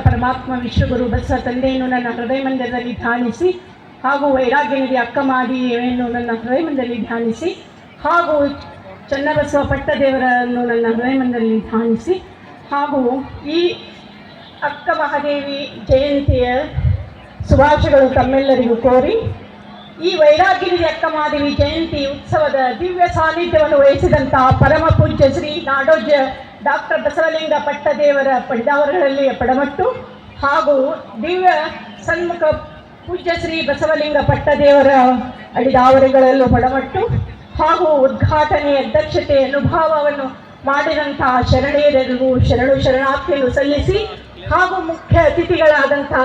ಪರಮಾತ್ಮ ವಿಶ್ವಗುರು ಬಸವ ತಂದೆಯನ್ನು ನನ್ನ ಹೃದಯ ಮಂದಿರದಲ್ಲಿ ಧ್ಯಾನಿಸಿ, ಹಾಗೂ ವೈರಾಗ್ಯನಿಧಿ ಅಕ್ಕ ಮಾದಿಯನ್ನು ನನ್ನ ಹೃದಯ ಮಂದಿರದಲ್ಲಿ ಧ್ಯಾನಿಸಿ, ಹಾಗೂ ಚನ್ನಬಸವ ಪಟ್ಟದೇವರನ್ನು ನನ್ನ ಹೃದಯ ಮಂದಿರದಲ್ಲಿ ಧ್ಯಾನಿಸಿ, ಹಾಗೂ ಈ ಅಕ್ಕ ಮಹಾದೇವಿ ಜಯಂತಿಯ ಶುಭಾಶಯಗಳು ತಮ್ಮೆಲ್ಲರಿಗೂ ಕೋರಿ, ಈ ವೈರಾಗ್ಯನಿಧಿ ಅಕ್ಕ ಮಹಾದೇವಿ ಜಯಂತಿ ಉತ್ಸವದ ದಿವ್ಯ ಸಾನ್ನಿಧ್ಯವನ್ನು ವಹಿಸಿದಂತಹ ಪರಮ ಪೂಜ್ಯ ಶ್ರೀ ನಾಡೋಜ ಡಾಕ್ಟರ್ ಬಸವಲಿಂಗ ಪಟ್ಟದೇವರ ಪಡಿದಾವರಗಳಲ್ಲಿ ಪಡಮಟ್ಟು, ಹಾಗೂ ದಿವ್ಯ ಸನ್ಮುಖ ಪೂಜ್ಯ ಶ್ರೀ ಬಸವಲಿಂಗ ಪಟ್ಟದೇವರ ಅಡಿದಾವರೆಗಳಲ್ಲೂ ಪಡಮಟ್ಟು, ಹಾಗೂ ಉದ್ಘಾಟನೆ ಅಧ್ಯಕ್ಷತೆ ಅನುಭವವನ್ನು ಮಾಡಿದಂತಹ ಶರಣೆಯರಿಗೂ ಶರಣಾರ್ಥಿಯನ್ನು ಸಲ್ಲಿಸಿ, ಹಾಗೂ ಮುಖ್ಯ ಅತಿಥಿಗಳಾದಂತಹ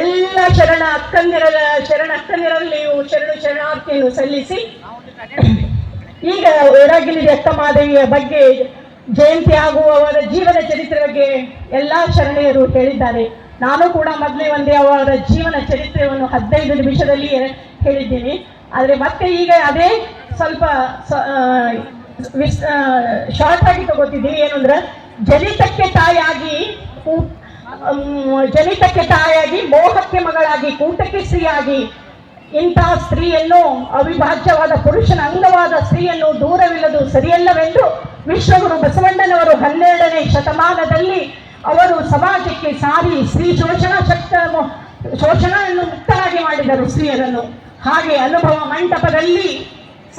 ಎಲ್ಲ ಶರಣಕ್ಕಂದಿರಲ್ಲಿಯೂ ಶರಣಾರ್ಥಿಯನ್ನು ಸಲ್ಲಿಸಿ, ಈಗ ವೈರಾಗ್ಯನಿಧಿ ಅಕ್ಕ ಮಹಾದೇವಿಯ ಬಗ್ಗೆ ಜಯಂತಿ ಹಾಗೂ ಅವರ ಜೀವನ ಚರಿತ್ರೆ ಬಗ್ಗೆ ಎಲ್ಲ ಶರಣೆಯರು ಹೇಳಿದ್ದಾರೆ. ನಾನು ಕೂಡ ಮೊದಲೇ ಅವರ ಜೀವನ ಚರಿತ್ರೆಯನ್ನು 15 ನಿಮಿಷದಲ್ಲಿ ಹೇಳಿದ್ದೀನಿ. ಆದರೆ ಮತ್ತೆ ಈಗ ಅದೇ ಸ್ವಲ್ಪ ಶಾರ್ಟ್ ಆಗಿ ತಗೋತಿದ್ದೀನಿ. ಏನಂದ್ರೆ ಜನಿತಕ್ಕೆ ತಾಯಿಯಾಗಿ ಮೋಹಕ್ಕೆ ಮಗಳಾಗಿ ಕೂಟಕ್ಕೆ ಸ್ತ್ರೀಯಾಗಿ ಇಂತಹ ಸ್ತ್ರೀಯನ್ನು, ಅವಿಭಾಜ್ಯವಾದ ಪುರುಷನ ಅಂಗವಾದ ಸ್ತ್ರೀಯನ್ನು ದೂರವಿಲ್ಲದು ಸರಿಯಲ್ಲವೆಂದು ವಿಶ್ವಗುರು ಬಸವಣ್ಣನವರು 12ನೇ ಶತಮಾನದಲ್ಲಿ ಅವರು ಸಮಾಜಕ್ಕೆ ಸಾರಿ ಸ್ತ್ರೀ ಶೋಷಣೆಯನ್ನು ಮುಕ್ತರಾಗಿ ಮಾಡಿದರು ಸ್ತ್ರೀಯರನ್ನು. ಹಾಗೆ ಅನುಭವ ಮಂಟಪದಲ್ಲಿ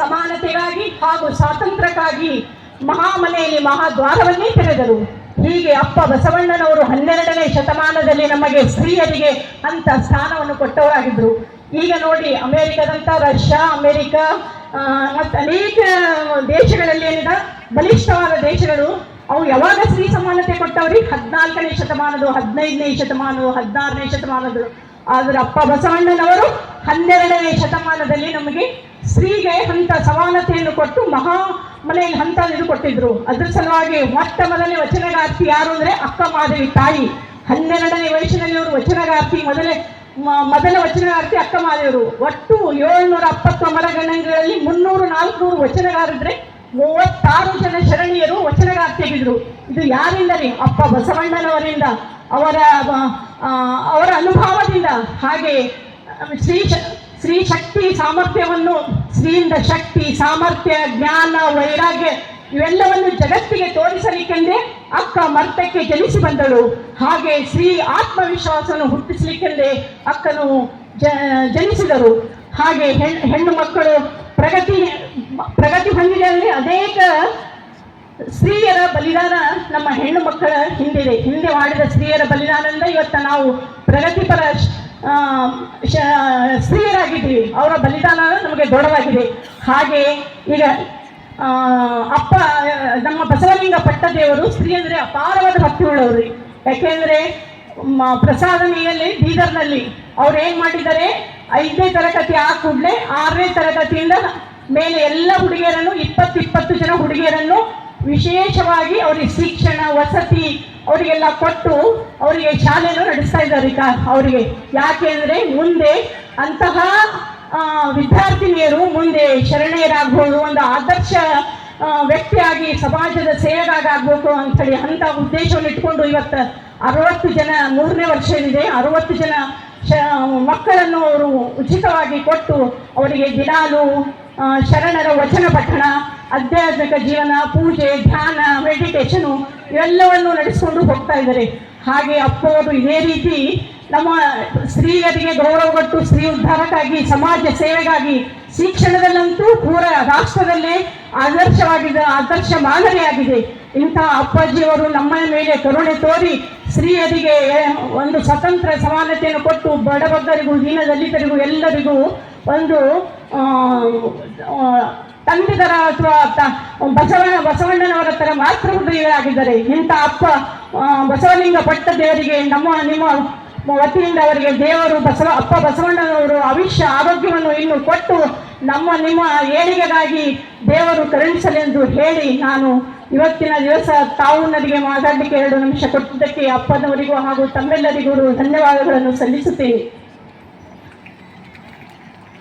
ಸಮಾನತೆಗಾಗಿ ಹಾಗೂ ಸ್ವಾತಂತ್ರ್ಯಕ್ಕಾಗಿ ಮಹಾಮನೆಯಲ್ಲಿ ಮಹಾದ್ವಾರವನ್ನೇ ತೆರೆದರು. ಹೀಗೆ ಅಪ್ಪ ಬಸವಣ್ಣನವರು 12ನೇ ಶತಮಾನದಲ್ಲಿ ನಮಗೆ ಸ್ತ್ರೀಯರಿಗೆ ಅಂತ ಸ್ಥಾನವನ್ನು ಕೊಟ್ಟವರಾಗಿದ್ದರು. ಈಗ ನೋಡಿ, ರಷ್ಯಾ, ಅಮೇರಿಕಾ ಮತ್ತು ಅನೇಕ ದೇಶಗಳಲ್ಲಿ ಏನಿದೆ ಬಲಿಷ್ಠವಾದ ದೇಶಗಳು, ಅವು ಯಾವಾಗ ಸ್ತ್ರೀ ಸಮಾನತೆ ಕೊಟ್ಟವ್ರಿಗೆ 14ನೇ ಶತಮಾನದ, 15ನೇ ಶತಮಾನದ, 16ನೇ ಶತಮಾನದ. ಆದರೆ ಅಪ್ಪ ಬಸವಣ್ಣನವರು 12ನೇ ಶತಮಾನದಲ್ಲಿ ನಮಗೆ ಸ್ತ್ರೀಗೆ ಹಂತ ಸಮಾನತೆಯನ್ನು ಕೊಟ್ಟು ಮನೆಯಲ್ಲಿ ಹಂತ ಕೊಟ್ಟಿದ್ರು. ಅದ್ರ ಸಲುವಾಗಿ ಮೊಟ್ಟ ಮೊದಲನೇ ವಚನಗಾರ್ತಿ ಯಾರು ಅಂದರೆ ಅಕ್ಕ ಮಹಾದೇವಿ ತಾಯಿ. 12ನೇ ವಯಸ್ಸಿನಲ್ಲಿ ಅವರು ವಚನಗಾರ್ತಿ, ಮೊದಲ ವಚನಗಾರ್ತಿ ಅಕ್ಕ ಮಹಾದೇವರು. ಒಟ್ಟು 770 ಅಮರಗಣಗಳಲ್ಲಿ 300-400 ವಚನಗಾರಿದ್ರೆ 36 ಜನ ಶರಣೀಯರು ವಚನಗಾರ್ತಿಯಾಗಿದ್ರು. ಇದು ಯಾರಿಂದ ರೀ? ಅಪ್ಪ ಬಸವಣ್ಣನವರಿಂದ, ಅವರ ಅನುಭವದಿಂದ. ಹಾಗೆ ಸ್ತ್ರೀ ಶಕ್ತಿ ಸಾಮರ್ಥ್ಯವನ್ನು, ಸ್ತ್ರೀಯಿಂದ ಶಕ್ತಿ ಸಾಮರ್ಥ್ಯ ಜ್ಞಾನ ವೈರಾಗ್ಯ ಇವೆಲ್ಲವನ್ನು ಜಗತ್ತಿಗೆ ತೋರಿಸಲಿಕ್ಕೆಂದೇ ಅಕ್ಕ ಮರ್ತಕ್ಕೆ ಜನಿಸಿ ಬಂದಳು. ಹಾಗೆ ಸ್ತ್ರೀ ಆತ್ಮವಿಶ್ವಾಸವನ್ನು ಹುಟ್ಟಿಸಲಿಕ್ಕೆಂದೇ ಅಕ್ಕನು ಜನಿಸಿದರು. ಹಾಗೆ ಹೆಣ್ಣು ಮಕ್ಕಳು ಪ್ರಗತಿ ಹೊಂದಿದಲ್ಲಿ ಅನೇಕ ಸ್ತ್ರೀಯರ ಬಲಿದಾನ ನಮ್ಮ ಹೆಣ್ಣು ಮಕ್ಕಳ ಹಿಂದೆ ಮಾಡಿದ ಸ್ತ್ರೀಯರ ಬಲಿದಾನದಿಂದ ಇವತ್ತು ನಾವು ಪ್ರಗತಿಪರ ಸ್ತ್ರೀಯರಾಗಿದ್ದೀವಿ. ಅವರ ಬಲಿದಾನ ನಮಗೆ ದೊಡ್ಡದಾಗಿದೆ. ಹಾಗೆ ಈಗ ಅಪ್ಪ ನಮ್ಮ ಬಸವಲಿಂಗ ಪಟ್ಟದೇವರು ಸ್ತ್ರೀ ಅಂದರೆ ಅಪಾರವಾದ ಭಕ್ತಿ ಉಳ್ಳವರು. ಯಾಕೆಂದರೆ ಪ್ರಸಾದನೆಯಲ್ಲಿ ಬೀದರ್ನಲ್ಲಿ ಅವ್ರು ಏನು ಮಾಡಿದ್ದಾರೆ, 5ನೇ ತರಗತಿ ಆ ಕೂಡಲೇ 6ನೇ ತರಗತಿಯಿಂದ ಮೇಲೆ ಎಲ್ಲ ಹುಡುಗಿಯರನ್ನು 20 ಜನ ಹುಡುಗಿಯರನ್ನು ವಿಶೇಷವಾಗಿ ಅವರಿಗೆ ಶಿಕ್ಷಣ ವಸತಿ ಅವರಿಗೆಲ್ಲ ಕೊಟ್ಟು ಅವರಿಗೆ ಶಾಲೆಯನ್ನು ನಡೆಸ್ತಾ ಇದ್ದಾರೆ ಅವರಿಗೆ. ಯಾಕೆಂದರೆ ಮುಂದೆ ಅಂತಹ ವಿದ್ಯಾರ್ಥಿನಿಯರು ಮುಂದೆ ಶರಣೆಯರಾಗಬಹುದು, ಒಂದು ಆದರ್ಶ ವ್ಯಕ್ತಿಯಾಗಿ ಸಮಾಜದ ಸೇವೆಗಾಗಬೇಕು ಅಂಥೇಳಿ ಅಂಥ ಉದ್ದೇಶವನ್ನು ಇಟ್ಕೊಂಡು ಇವತ್ತು 60 ಜನ 3ನೇ ವರ್ಷ ಏನಿದೆ 60 ಜನ ಮಕ್ಕಳನ್ನು ಅವರು ಉಚಿತವಾಗಿ ಕೊಟ್ಟು ಅವರಿಗೆ ದಿನಾಲು ಶರಣರ ವಚನ ಪಠಣ, ಆಧ್ಯಾತ್ಮಿಕ ಜೀವನ, ಪೂಜೆ, ಧ್ಯಾನ, ಮೆಡಿಟೇಷನು ಇವೆಲ್ಲವನ್ನು ನಡೆಸಿಕೊಂಡು ಹೋಗ್ತಾ ಇದ್ದಾರೆ. ಹಾಗೆ ಅಪ್ಪವರು ಇದೇ ರೀತಿ ನಮ್ಮ ಸ್ತ್ರೀಯರಿಗೆ ಗೌರವ ಕೊಟ್ಟು ಸ್ತ್ರೀ ಉದ್ಧಾರಕ್ಕಾಗಿ ಸಮಾಜ ಸೇವೆಗಾಗಿ ಶಿಕ್ಷಣದಲ್ಲಂತೂ ಪೂರ ರಾಷ್ಟ್ರದಲ್ಲೇ ಆದರ್ಶ ಮಾದರಿಯಾಗಿದೆ. ಇಂತಹ ಅಪ್ಪಾಜಿಯವರು ನಮ್ಮ ಮೇಲೆ ಕರುಣೆ ತೋರಿ ಸ್ತ್ರೀಯರಿಗೆ ಒಂದು ಸ್ವತಂತ್ರ ಸಮಾನತೆಯನ್ನು ಕೊಟ್ಟು ಬಡಬಗ್ಗರಿಗೂ ದೀನದಲಿತರಿಗೂ ಎಲ್ಲರಿಗೂ ಒಂದು ತಂದೆತರ ಅಥವಾ ಬಸವಣ್ಣನವರ ಥರ ಮಾತೃಪುತ್ರಿಗಳಾಗಿದ್ದಾರೆ. ಇಂಥ ಅಪ್ಪ ಬಸವಲಿಂಗ ಪಟ್ಟದೇವರಿಗೆ ನಿಮ್ಮ ವತಿಯಿಂದ ಅವರಿಗೆ ದೇವರು ಅಪ್ಪ ಬಸವಣ್ಣನವರು ಆಯುಷ್ಯ ಆರೋಗ್ಯವನ್ನು ಇನ್ನು ಕೊಟ್ಟು ನಿಮ್ಮ ಏಳಿಗೆಗಾಗಿ ದೇವರು ಕರುಣಿಸಲೆಂದು ಹೇಳಿ ನಾನು ಇವತ್ತಿನ ದಿವಸ ತಾವು ನನಗೆ ಮಾತಾಡಲಿಕ್ಕೆ 2 ನಿಮಿಷ ಕೊಟ್ಟಿದ್ದಕ್ಕೆ ಅಪ್ಪನವರಿಗೂ ಹಾಗೂ ತಮ್ಮೆಲ್ಲರಿಗೂ ಧನ್ಯವಾದಗಳನ್ನು ಸಲ್ಲಿಸುತ್ತೇನೆ.